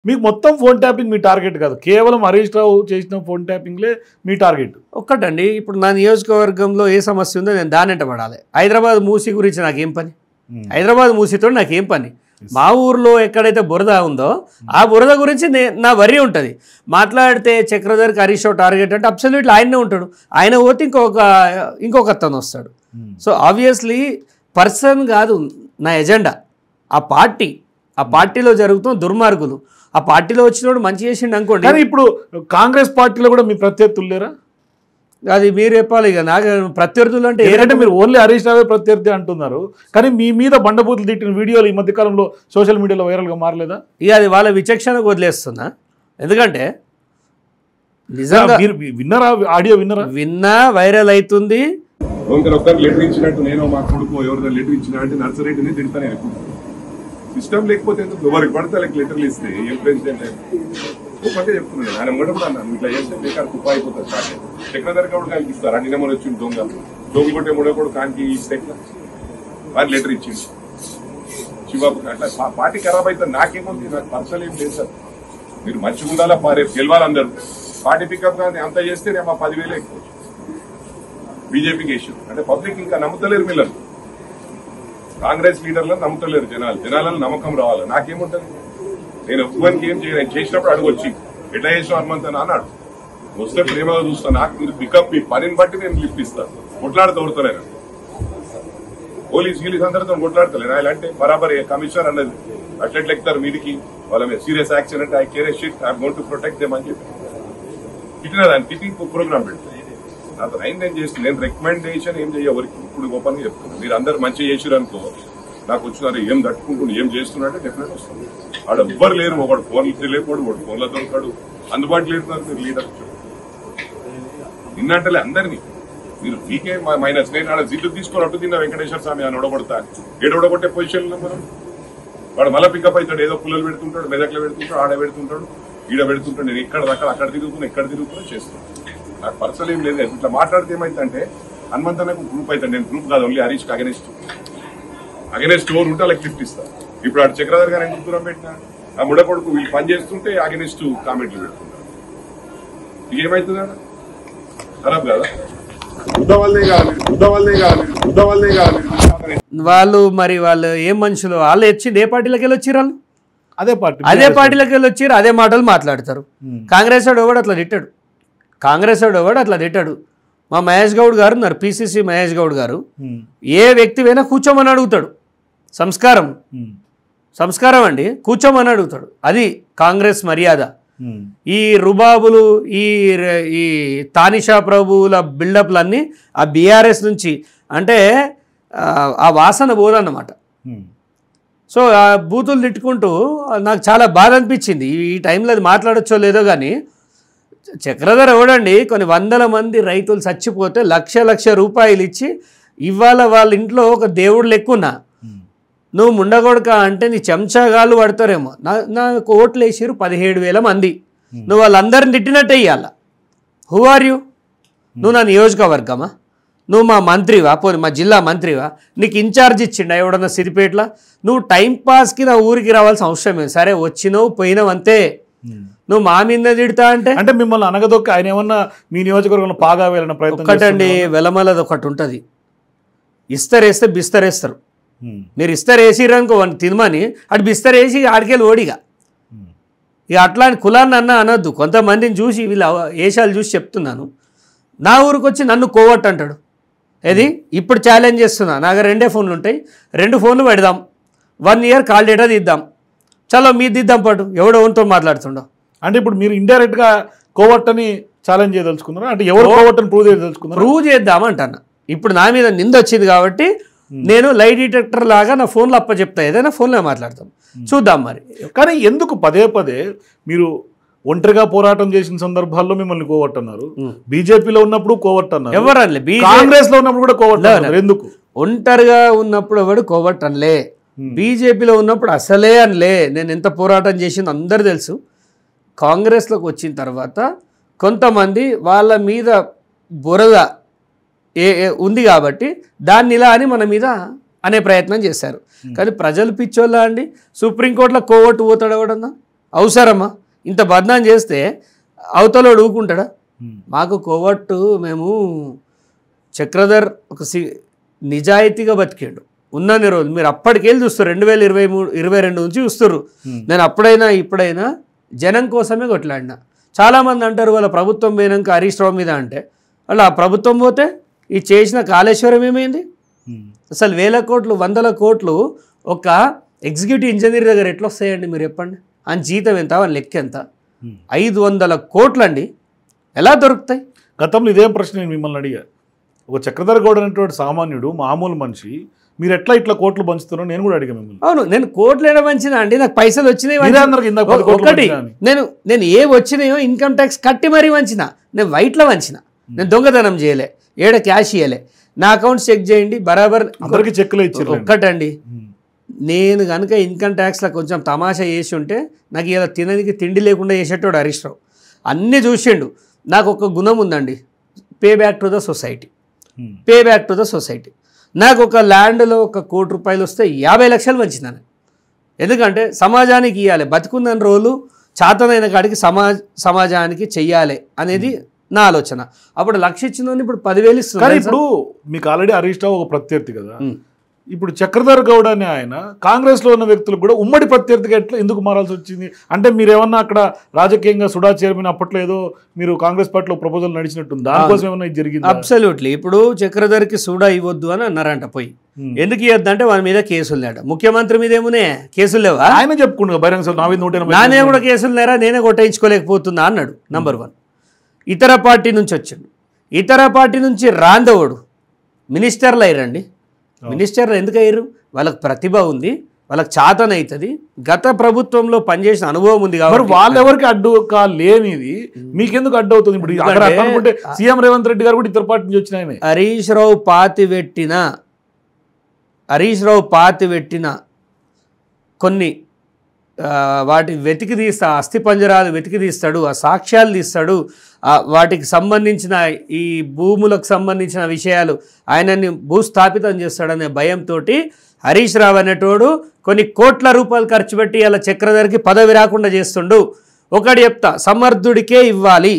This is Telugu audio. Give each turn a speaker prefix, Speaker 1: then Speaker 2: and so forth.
Speaker 1: మీకు మొత్తం ఫోన్ ట్యాపింగ్ మీ టార్గెట్ కాదు, కేవలం హరీష్ రావు చేసిన ఫోన్ ట్యాపింగ్లే మీ టార్గెట్.
Speaker 2: ఒక్కటండి, ఇప్పుడు నా నియోజకవర్గంలో ఏ సమస్య ఉందో నేను దాని వెంట పడాలి. హైదరాబాద్ మూసీ గురించి నాకేం పని? హైదరాబాద్ మూసీతో నాకేం పని? మా ఊర్లో ఎక్కడైతే బురద ఉందో ఆ బురద గురించి నా వరి ఉంటుంది. మాట్లాడితే చక్రధర్కి హరీష్ రావు టార్గెట్ అంటే అబ్సల్యూట్లీ ఆయనే ఉంటాడు. ఆయన పోతే ఇంకొక అతను వస్తాడు. సో ఆబ్వియస్లీ పర్సన్ కాదు నా ఎజెండా, ఆ పార్టీలో జరుగుతున్న దుర్మార్గులు. ఆ పార్టీలో వచ్చినోడు మంచి చేసిండు అనుకోండి.
Speaker 1: కానీ ఇప్పుడు కాంగ్రెస్ పార్టీలో కూడా మీ ప్రత్యర్థులు లేరా?
Speaker 2: అది మీరు చెప్పాలి. ఇక నాకు ప్రత్యర్థులు అంటే
Speaker 1: ఏంటంటే మీరు ఓన్లీ హరీష్ రావే ప్రత్యర్థి అంటున్నారు, కానీ మీ మీద బండబూతులు తిట్టిన వీడియోలు ఈ మధ్యకాలంలో సోషల్ మీడియాలో వైరల్గా మారలేదా?
Speaker 2: ఇక అది వాళ్ళ విచక్షణకు వదిలేస్తున్నా. ఎందుకంటే నిజంగా
Speaker 1: విన్నరా, ఆడియో
Speaker 2: విన్నా వైరల్ అవుతుంది.
Speaker 3: ఒక్కరు లెటర్ ఇచ్చినట్టు నేను మా కొడుకు ఎవరిదో లెటర్ ఇచ్చిన అంటే నర్సరీని తిడతాను. ఎప్పుడు సిస్టమ్ లేకపోతే ఎందుకు ఎవరికి పడితే వాళ్ళకి లెటర్లు ఇస్తే ఏం ప్రెసిడెంట్ అంటే చెప్తున్నాను. ఆయన ముందు కూడా అన్నాను, ఇట్లా చేస్తే బేకార్ కుప్ప అయిపోతుంది. చక్రధర్ కూడా కానికి ఇస్తారు. నిన్న మొన్న వచ్చింది దొంగ కొట్టే మూడో కూడా కానికి ఇస్తే వారి లెటర్ ఇచ్చింది శివబాబు. అట్లా పార్టీ ఖరాబ్ అవుతుంది. నాకేముంది, నాకు పర్సనల్ ఏం లేదు సార్. మీరు మంచిగా ఉండాలా, రేపు గెలవాలి అందరూ. పార్టీ పికప్ కానీ అంత చేస్తే నేను మా 10,000 ఎక్కువ బీజేపీకి ఇష్యూ అంటే పబ్లిక్ ఇంకా నమ్ముతలేరు. మిల్లలు కాంగ్రెస్ లీడర్లను నమ్ముతలేరు జనాలను నమ్మకం రావాలి. నాకేముంటుంది, నేను ఎక్కువకి ఏం చేయను. చేసినప్పుడు అడుగు వచ్చి ఎట్లా చేసిన హనుమంతనా అన్నాడు. వస్తే ప్రేమగా చూస్తాను. నాకు మీరు పికప్ మీ పనిని బట్టి నేను లిఫ్ట్ ఇస్తాను. కొట్లాడుతూ కొడతలేను. పోలీస్ అందరితో కొట్లాడతలేను. ఇలాంటి బరాబర్ కమిషనర్ అన్నది అట్లెట్లు ఎక్కుతారు మీదికి, వాళ్ళ మీద సీరియస్ యాక్షన్ అంటే I care shit, I going to protect them అని చెప్పి తిట్టినదాన్ని టిపింగ్ ప్రోగ్రామ్ పెడతాను. నాతో నేను చేస్తాను. నేను రికమెండేషన్ ఏం చేయవరికి ఇప్పుడు ఓపెన్ గా చెప్తున్నాను. మీరు అందరు మంచిగా చేసారు అనుకో, నాకు వచ్చినారు ఏం తట్టుకుంటున్నాడు ఏం చేస్తున్నట్టే డెఫినెట్ వస్తుంది. ఆడ ఎవ్వరు లేరు. ఒకడు ఫోన్లు లేకపోడు, ఒకడు ఫోన్లో దొరకడు, అందుబాటులో లేరున్నారు మీరు లీడర్. నిన్నంటలే అందరినీ మీరు పీకే మైనస్. నేను ఆడ జిల్లు తీసుకొని అటు తిన్న వెంకటేశ్వర స్వామి అని ఒడగొడతా. ఏడొడగొట్టే పొజిషన్లో మనం వాడు మళ్ళీ పికప్ అవుతాడు. ఏదో పుల్లలు పెడుతుంటాడు, మెదక్లో పెడుతుంటాడు, ఆడ పెడుతుంటాడు, ఈడ పెడుతుంటాడు. నేను ఇక్కడ తిరుగుతున్నా, ఎక్కడ తిరుగుతున్నా చేస్తున్నాను. నాకు పర్సనల్ ఏం లేదు. ఇట్లా మాట్లాడితే ఏమైందంటే హనుమంతనకు గ్రూప్ అవుతాడు. నేను గ్రూప్ కాదు, ఓన్లీ హరీష్ అగెనెస్ట్ ఓవర్ ఉంటే వాళ్ళకి లిఫ్ట్ ఇస్తాను. ఇప్పుడు ఆడు చక్రధర్ గారు ఎందుకు దూరం పెట్టినా, ఆ ముడ కొడుకు వీళ్ళు పని చేస్తుంటే అగెనెస్ట్ కామెంట్లు పెడుతున్నారు. ఇకేమవుతుంది అన్న ఖరాబ్ కదా.
Speaker 2: వాళ్ళు ఏం మనుషులు, వాళ్ళు వచ్చింది ఏ పార్టీలోకి వెళ్ళి వచ్చారు? వాళ్ళు
Speaker 1: అదే
Speaker 2: పార్టీలోకి వెళ్ళి వచ్చారు, అదే మాటలు మాట్లాడతారు. కాంగ్రెస్ వాడు ఎవడు అట్లా తిట్టాడు. మా మహేష్ గౌడ్ గారు ఉన్నారు, పిసిసి మహేష్ గౌడ్ గారు. ఏ వ్యక్తి అయినా కూర్చోమని అడుగుతాడు. సంస్కారం అండి, కూర్చోమని అడుగుతాడు. అది కాంగ్రెస్ మర్యాద. ఈ రుబాబులు, ఈ తానిషా ప్రభువుల బిల్డప్లన్నీ ఆ బీఆర్ఎస్ నుంచి అంటే ఆ వాసన పోదన్నమాట. సో ఆ బూతులు తిట్టుకుంటూ నాకు చాలా బాధ అనిపించింది. ఈ టైంలో అది మాట్లాడచ్చో లేదో కానీ చక్రధర్ ఎవడండి, కొన్ని 100 మంది రైతులు చచ్చిపోతే లక్ష రూపాయలు ఇచ్చి ఇవాళ వాళ్ళ ఇంట్లో ఒక దేవుడు లెక్కున్నా. నువ్వు ముండగొడక అంటే నీ చెంచాగాళ్ళు పడతారేమో. నాకు ఓట్లు వేసారు 17,000 మంది. నువ్వు వాళ్ళందరిని తిట్టినట్టే ఇవ్వాల. Who are you? నువ్వు నా నియోజకవర్గమా? నువ్వు మా మంత్రివా? పోనీ మా జిల్లా మంత్రివా? నీకు ఇన్ఛార్జ్ ఇచ్చిండా ఎవడన్నా సిరిపేటలో? నువ్వు టైంపాస్కి నా ఊరికి రావాల్సిన అవసరం లేదు. సరే వచ్చినావు పోయినావు అంతే. నువ్వు మా మీద తిడతా అంటే
Speaker 1: మిమ్మల్ని అనగదొక్క ఆయన ఏమన్నా మీ నియోజకవర్గంలో పాగా వేయాలన్న ప్రయత్నం?
Speaker 2: ఒక్కటండి, వెలమలది ఒకటి ఉంటుంది. ఇస్తరేస్తే బిస్తరేస్తారు. మీరు ఇస్తరేసిరనుకో తినమని అటు బిస్తరేసి ఆడికెళ్ళి ఓడిగా. ఇక అట్లాంటి కులాన్ని అనొద్దు. కొంతమందిని చూసి వీళ్ళ వేషాలు చూసి చెప్తున్నాను. నా ఊరికి వచ్చి నన్ను కోవట్ అంటాడు. ఏది ఇప్పుడు ఛాలెంజ్ చేస్తున్నా. నాకు 2 ఫోన్లు ఉంటాయి, 2 ఫోన్లు పెడదాం, 1 ఇయర్ కాల్ డేటా తీద్దాం, చలో మీరు దిద్దాం పాటు. ఎవడో ఓన్తో మాట్లాడుతుండో
Speaker 1: అంటే ఇప్పుడు మీరు ఇండైరెక్ట్గా కోవట్ అని ఛాలెంజ్ చేయదలుచుకున్నారా? అంటే ఎవరు కోవట్ అని ప్రూవ్
Speaker 2: చేద్దామంటాను. ఇప్పుడు నా మీద నింద వచ్చింది కాబట్టి నేను లై డిటెక్టర్ లాగా నా ఫోన్లో చెప్తా, ఏదైనా ఫోన్లో మాట్లాడతాం, చూద్దాం మరి.
Speaker 1: కానీ ఎందుకు పదే మీరు ఒంటరిగా పోరాటం చేసిన సందర్భాల్లో మిమ్మల్ని కోవట్ అన్నారు, బీజేపీలో ఉన్నప్పుడు కోవట్ అన్నారు,
Speaker 2: ఎవరనలే,
Speaker 1: కాంగ్రెస్ లో ఉన్నప్పుడు కూడా కోవట్ అన్నారు. ఎందుకు?
Speaker 2: ఒంటరిగా ఉన్నప్పుడు ఎవడు కోవట్ అనలే, బీజేపీలో ఉన్నప్పుడు అసలే అనలే. నేను ఎంత పోరాటం చేసింది అందరు తెలుసు. కాంగ్రెస్లోకి వచ్చిన తర్వాత కొంతమంది వాళ్ళ మీద బురద ఉంది కాబట్టి దాన్ని ఇలా అని మన మీద అనే ప్రయత్నం చేశారు. కానీ ప్రజలు పిచ్చోళ్ళ అండి? సుప్రీంకోర్టులో కోవట్టు పోతాడు ఎవడన్నా? అవసరమా? ఇంత బద్నాం చేస్తే అవతలోడు ఊరుకుంటాడా? మాకు కోవట్టు మేము చక్రధర్ ఒక నిజాయితీగా బతికాడు ఉన్నన్ని రోజులు. మీరు అప్పటికెళ్ళి చూస్తారు 2022 నుంచి చూస్తారు. నేను అప్పుడైనా ఇప్పుడైనా జనం కోసమే కొట్లాడినా. చాలామంది అంటారు వాళ్ళ ప్రభుత్వం పోయినాక హరీష్ రావు మీద అంటే, వాళ్ళ ఆ ప్రభుత్వం పోతే ఈ చేసిన కాళేశ్వరం ఏమైంది? అసలు 1000 కోట్లు 100 కోట్లు ఒక ఎగ్జిక్యూటివ్ ఇంజనీర్ దగ్గర ఎట్లా వస్తాయండి మీరు చెప్పండి? ఆయన జీతం ఎంత, ఆయన లెక్క ఎంత? 500 కోట్లు అండి, ఎలా దొరుకుతాయి?
Speaker 1: గతంలో ఇదేం ప్రశ్న నేను మిమ్మల్ని అడిగా. ఒక చక్రధర్ గౌడ్ అనేటువంటి సామాన్యుడు మామూలు మనిషి, మీరు ఎట్లా ఇట్లా కోట్లు పంచుతున్నారో నేను కూడా అడిగా మిమ్మల్ని.
Speaker 2: అవును, నేను కోట్లు ఏడా పంచినా అండి? నాకు పైసలు వచ్చినాయి. ఒకటి నేను ఏ వచ్చినాయో ఇన్కమ్ ట్యాక్స్ కట్టి మరీ వంచిన. నేను వైట్లో వంచిన, నేను దొంగతనం చేయలే, ఏడ క్యాష్ ఇయ్యలే. నా అకౌంట్స్ చెక్ చేయండి బరాబర్
Speaker 1: అందరికి చెక్కులు ఇచ్చారు.
Speaker 2: ఒక్కటండి, నేను కనుక ఇన్కమ్ ట్యాక్స్లో కొంచెం తమాషా చేసి ఉంటే నాకు ఇలా తినడానికి తిండి లేకుండా చేసేటోడు హరీష్ రావు. అన్నీ చూసిండు. నాకు ఒక గుణం ఉందండి, pay back to the society, pay back to the society. నాకు ఒక ల్యాండ్లో ఒక ₹1 కోటి వస్తే 50 లక్షలు వంచినాను. ఎందుకంటే సమాజానికి ఇవ్వాలి, బతుకున్న రోజులు చాతనైన కాడికి సమాజానికి చెయ్యాలి అనేది నా ఆలోచన. అప్పుడు 1 లక్ష ఇచ్చిందని ఇప్పుడు 10,000 ఇస్తున్నారు.
Speaker 1: ఇప్పుడు మీకు ఆల్రెడీ హరీష్ రావు ఒక ప్రత్యర్థి కదా, ఇప్పుడు చక్రధర్ గౌడ్ అనే ఆయన కాంగ్రెస్లో ఉన్న వ్యక్తులకు కూడా ఉమ్మడి ప్రత్యర్థిగా ఎట్లా ఎందుకు మారాల్సి వచ్చింది? అంటే మీరేమన్నా అక్కడ రాజకీయంగా సుడా చైర్మన్ అప్పట్లో ఏదో మీరు కాంగ్రెస్ పార్టీలో ప్రపోజల్ నడిచినట్టుంది, దానికోసం ఏమన్నా ఇది జరిగింది?
Speaker 2: అబ్సల్యూట్లీ. ఇప్పుడు చక్రధర్కి సుడా ఇవ్వద్దు అని అన్నారంట పోయి. ఎందుకు ఇవ్వద్దు అంటే వాని మీద కేసులు లేట. ముఖ్యమంత్రి మీద ఏమునే కేసులు లేవా?
Speaker 1: ఆయన చెప్పుకుంటా బహిరంగ నా మీద 180
Speaker 2: నానే కూడా కేసులు లేరా, నేనే కొట్టించుకోలేకపోతున్నా అన్నాడు. నంబర్ 1. ఇతర పార్టీ నుంచి వచ్చిండు. ఇతర పార్టీ నుంచి రాందవుడు మినిస్టర్లు అయ్యారండి. మినిస్టర్లు ఎందుకు అయ్యారు? వాళ్ళకి ప్రతిభ ఉంది, వాళ్ళకి చాతన అవుతుంది, గత ప్రభుత్వంలో పనిచేసిన అనుభవం ఉంది కాబట్టి.
Speaker 1: వాళ్ళెవరికి అడ్డు లేనిది మీకెందుకు అడ్డు అవుతుంది? ఇప్పుడు అనుకుంటే సీఎం రేవంత్ రెడ్డి గారు కూడా ఇతర పార్టీ నుంచి వచ్చిన ఆయన.
Speaker 2: హరీష్ రావు పాతి పెట్టిన కొన్ని వాటి వెతికి తీస్తా, అస్థి పంజరాలు వెతికి తీస్తాడు, ఆ సాక్ష్యాలు తీస్తాడు, వాటికి సంబంధించిన ఈ భూములకు సంబంధించిన విషయాలు ఆయనని భూస్థాపితం చేస్తాడనే భయంతో హరీష్ రావు అనేటోడు కొన్ని కోట్ల రూపాయలు ఖర్చు పెట్టి అలా చక్రధర్కి పదవి రాకుండా చేస్తుండు. ఒకటి చెప్తా, సమర్థుడికే ఇవ్వాలి.